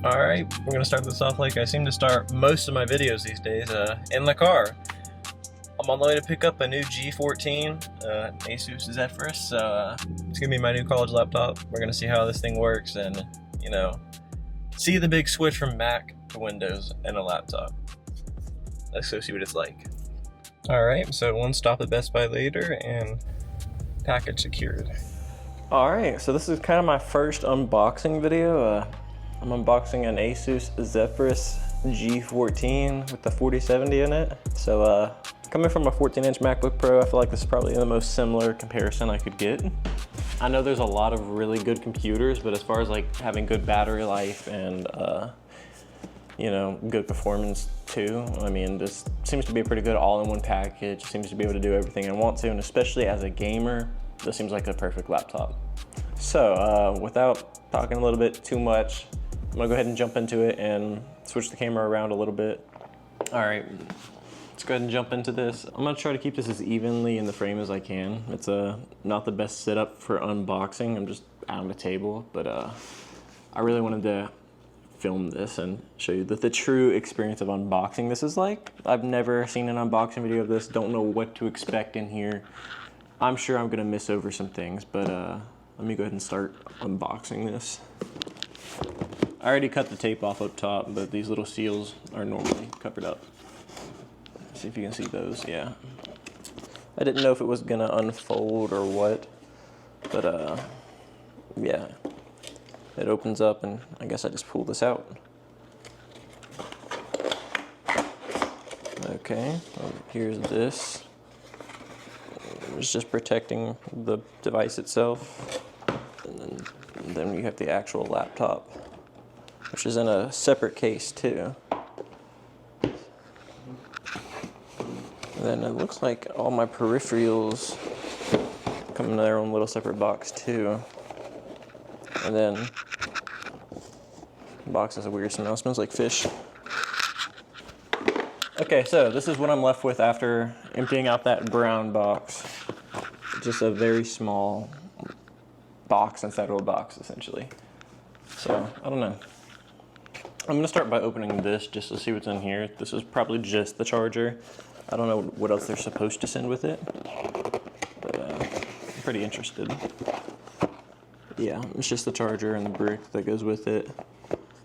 Alright, we're going to start this off like I seem to start most of my videos these days, in the car. I'm on the way to pick up a new G14, Asus Zephyrus, so it's going to be my new college laptop. We're going to see how this thing works and, you know, see the big switch from Mac to Windows in a laptop. Let's go see what it's like. Alright, so one stop at Best Buy later and package secured. Alright, so this is kind of my first unboxing video. I'm unboxing an Asus Zephyrus G14 with the 4070 in it. So coming from a 14-inch MacBook Pro, I feel like this is probably the most similar comparison I could get. I know there's a lot of really good computers, but as far as like having good battery life and you know, good performance too, I mean, this seems to be a pretty good all-in-one package. It seems to be able to do everything I want to, and especially as a gamer, this seems like a perfect laptop. So without talking a little bit too much, I'm gonna go ahead and jump into it and switch the camera around a little bit. All right, let's go ahead and jump into this. I'm gonna try to keep this as evenly in the frame as I can. It's not the best setup for unboxing. I'm just out on the table, but I really wanted to film this and show you the true experience of unboxing this is like. I've never seen an unboxing video of this, don't know what to expect in here. I'm sure I'm gonna miss over some things, but let me go ahead and start unboxing this. I already cut the tape off up top, but these little seals are normally covered up. Let's see if you can see those, yeah. I didn't know if it was gonna unfold or what, but yeah. It opens up and I guess I just pull this out. Okay, well, here's this. It's just protecting the device itself. And then you have the actual laptop, which is in a separate case too. And then it looks like all my peripherals come in their own little separate box too. And then the box has a weird smell, it smells like fish. Okay, so this is what I'm left with after emptying out that brown box. Just a very small box inside of a box, essentially. So, I don't know. I'm gonna start by opening this just to see what's in here. This is probably just the charger. I don't know what else they're supposed to send with it, but I'm pretty interested. Yeah, it's just the charger and the brick that goes with it.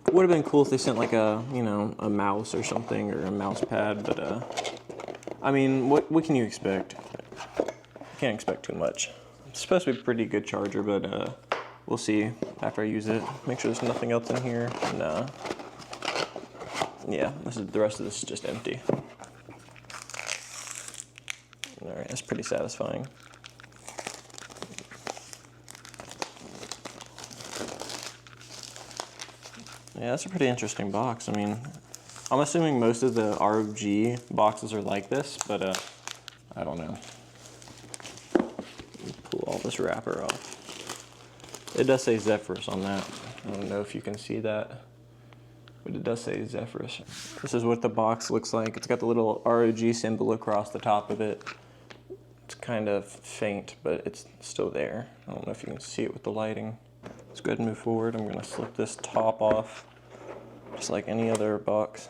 It would have been cool if they sent like a, you know, a mouse or something, or a mouse pad, but I mean, what can you expect? Can't expect too much. It's supposed to be a pretty good charger, but we'll see after I use it. Make sure there's nothing else in here. And yeah, the rest of this is just empty. All right, that's pretty satisfying. Yeah, that's a pretty interesting box. I mean, I'm assuming most of the ROG boxes are like this, but I don't know. Pull all this wrapper off. It does say Zephyrus on that. I don't know if you can see that, but it does say Zephyrus. This is what the box looks like. It's got the little ROG symbol across the top of it. It's kind of faint, but it's still there. I don't know if you can see it with the lighting. Let's go ahead and move forward. I'm gonna slip this top off, just like any other box.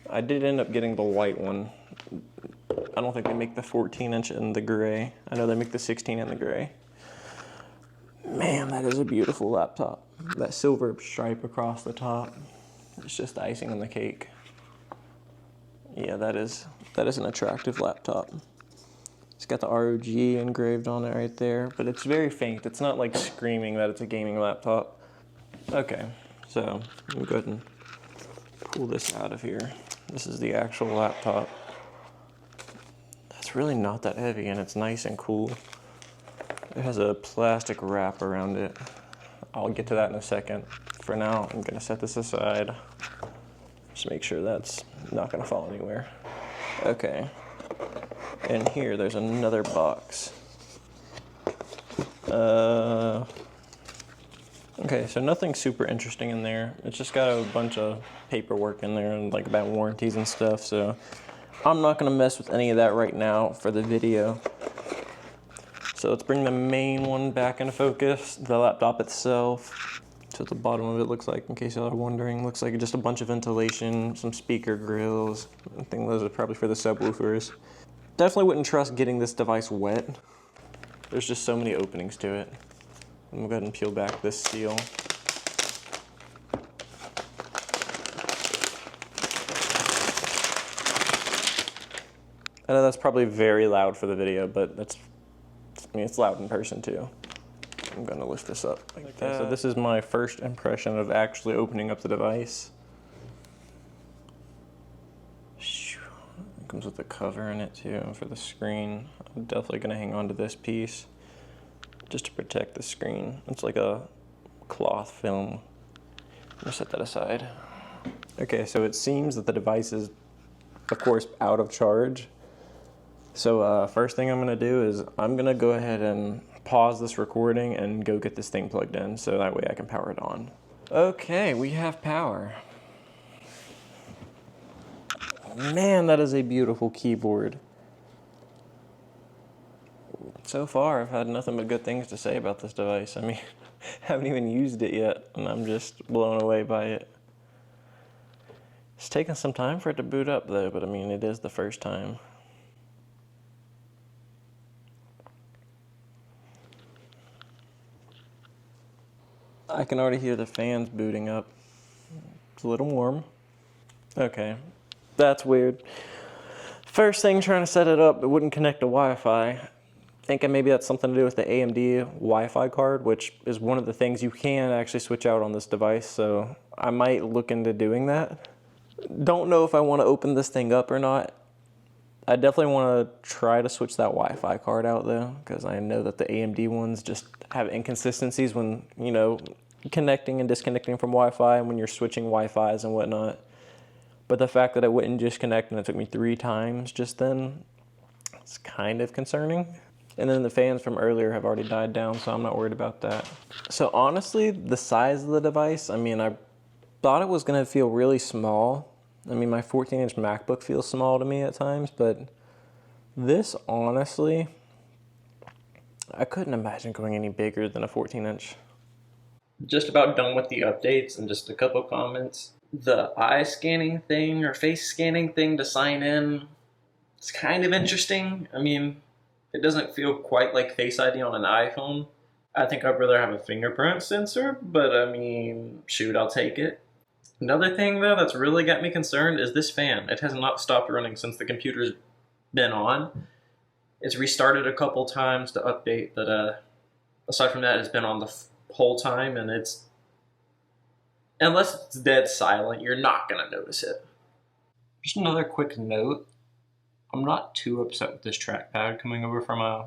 I did end up getting the white one. I don't think they make the 14-inch in the gray. I know they make the 16 in the gray. Man, that is a beautiful laptop. That silver stripe across the top, it's just the icing on the cake. Yeah, that is an attractive laptop. It's got the ROG engraved on it right there, but it's very faint. It's not like screaming that it's a gaming laptop. Okay, so let me go ahead and pull this out of here. This is the actual laptop. It's really not that heavy and it's nice and cool. It has a plastic wrap around it. I'll get to that in a second. For now, I'm gonna set this aside. Just make sure that's not gonna fall anywhere. Okay. And here, there's another box. Okay, so nothing super interesting in there. It's just got a bunch of paperwork in there and like about warranties and stuff, so I'm not gonna mess with any of that right now for the video. So let's bring the main one back into focus, the laptop itself. So the bottom of it looks like, in case y'all are wondering, looks like just a bunch of ventilation, some speaker grills. I think those are probably for the subwoofers. Definitely wouldn't trust getting this device wet. There's just so many openings to it. I'm gonna go ahead and peel back this seal. I know that's probably very loud for the video, but it's loud in person too. I'm gonna lift this up like that. So this is my first impression of actually opening up the device. It comes with a cover in it too for the screen. I'm definitely gonna hang on to this piece just to protect the screen. It's like a cloth film. I'm gonna set that aside. Okay, so it seems that the device is, of course, out of charge. So first thing I'm gonna do is I'm gonna go ahead and pause this recording and go get this thing plugged in so that way I can power it on. Okay, we have power. Man, that is a beautiful keyboard. So far, I've had nothing but good things to say about this device. I mean, I haven't even used it yet, and I'm just blown away by it. It's taken some time for it to boot up though, but I mean, it is the first time. I can already hear the fans booting up. It's a little warm. Okay, that's weird. First thing, trying to set it up, it wouldn't connect to Wi-Fi. Thinking maybe that's something to do with the AMD Wi-Fi card, which is one of the things you can actually switch out on this device, so I might look into doing that. Don't know if I want to open this thing up or not. I definitely want to try to switch that Wi-Fi card out though, because I know that the AMD ones just have inconsistencies when, you know, connecting and disconnecting from Wi-Fi and when you're switching Wi-Fis and whatnot. But the fact that it wouldn't just connect and it took me 3 times just then, it's kind of concerning. And then the fans from earlier have already died down, so I'm not worried about that. So honestly, the size of the device, I mean, I thought it was gonna feel really small. I mean, my 14-inch MacBook feels small to me at times, but this, honestly, I couldn't imagine going any bigger than a 14-inch. Just about done with the updates and just a couple comments. The eye scanning thing or face scanning thing to sign in, it's kind of interesting. I mean, it doesn't feel quite like Face ID on an iPhone. I think I'd rather have a fingerprint sensor, but I mean, shoot, I'll take it. Another thing though that's really got me concerned is this fan. It has not stopped running since the computer's been on. It's restarted a couple times to update, but aside from that, it's been on the whole time, and it's, unless it's dead silent, you're not gonna notice it. Just another quick note. I'm not too upset with this trackpad coming over from a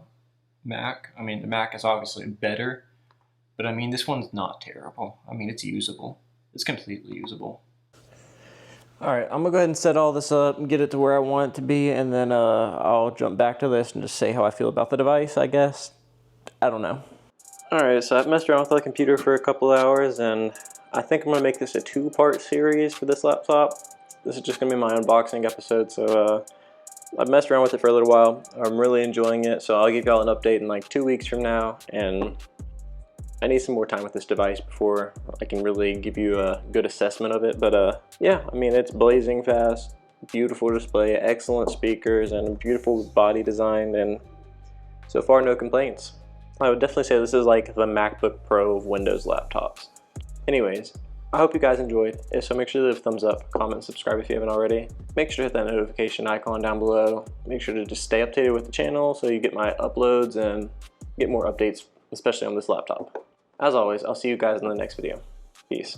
Mac. I mean, the Mac is obviously better, but I mean, this one's not terrible. I mean, it's usable. It's completely usable. All right, I'm gonna go ahead and set all this up and get it to where I want it to be, and then I'll jump back to this and just say how I feel about the device, I guess. I don't know. All right, so I've messed around with the computer for a couple hours, and I think I'm gonna make this a 2-part series for this laptop. This is just gonna be my unboxing episode, so I've messed around with it for a little while. I'm really enjoying it, so I'll give y'all an update in like 2 weeks from now, and I need some more time with this device before I can really give you a good assessment of it. But yeah, I mean, it's blazing fast, beautiful display, excellent speakers, and a beautiful body design, and so far no complaints. I would definitely say this is like the MacBook Pro of Windows laptops. Anyways, I hope you guys enjoyed. If so, make sure to leave a thumbs up, comment, subscribe if you haven't already. Make sure to hit that notification icon down below. Make sure to just stay updated with the channel so you get my uploads and get more updates, especially on this laptop. As always, I'll see you guys in the next video. Peace.